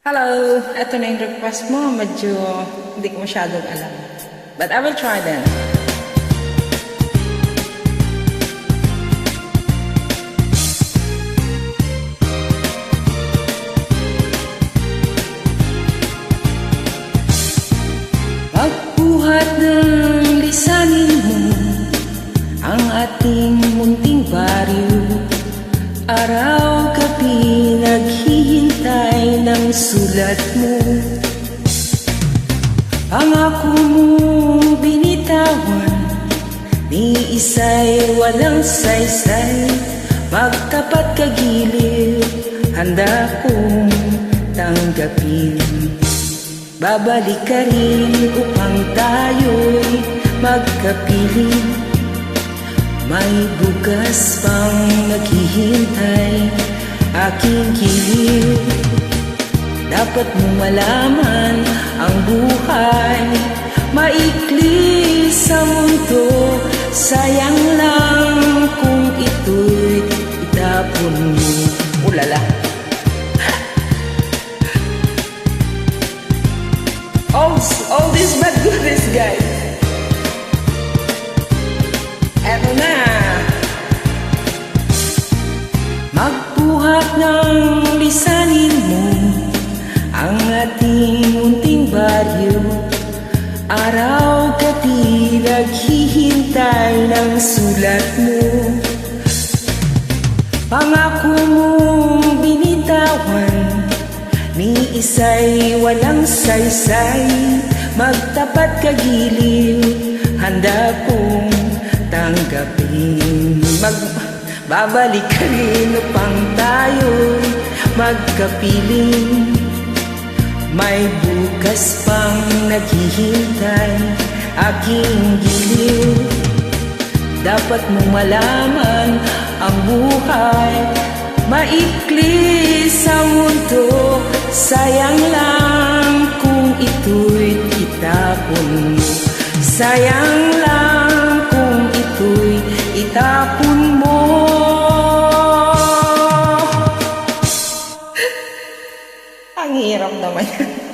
Hello, eto na yung request mo. Medyo hindi ko masyadong alam. But I will try then. Pagbuhat ng lisanin mo ang ating munting baryo, araw-gabi naghihintay ng sulat mo. Pangako mong binitawan, ni isa'y walang saysay. Magtapat kagiliw, handa kong tanggapin. Babalik ka rin upang tayo'y magkapiling. May bukas pang naghihintay, aking giliw. Dapat mo malaman ang buhay maikli sa mundo. Sayang lang kung ito'y itapon mo. Ulala. All this but goodness, guys. Eto na. Magbuhat ng lisanin mo ang ating munting baryo, araw-gabi naghihintay ng sulat mo. Pangako mong binitawan, ni isa'y walang saysay. Magtapat kagiliw, handa kong tanggapin. Babalik ka rin upang tayo'y magkapiling. May bukas pang naghihintay, aking giliw. Dapat mong malaman ang buhay maikli sa mundo. Sayang lang kung ito'y itapon mo. Sayang lang kung ito'y itapon mo. Ang hirap naman yan.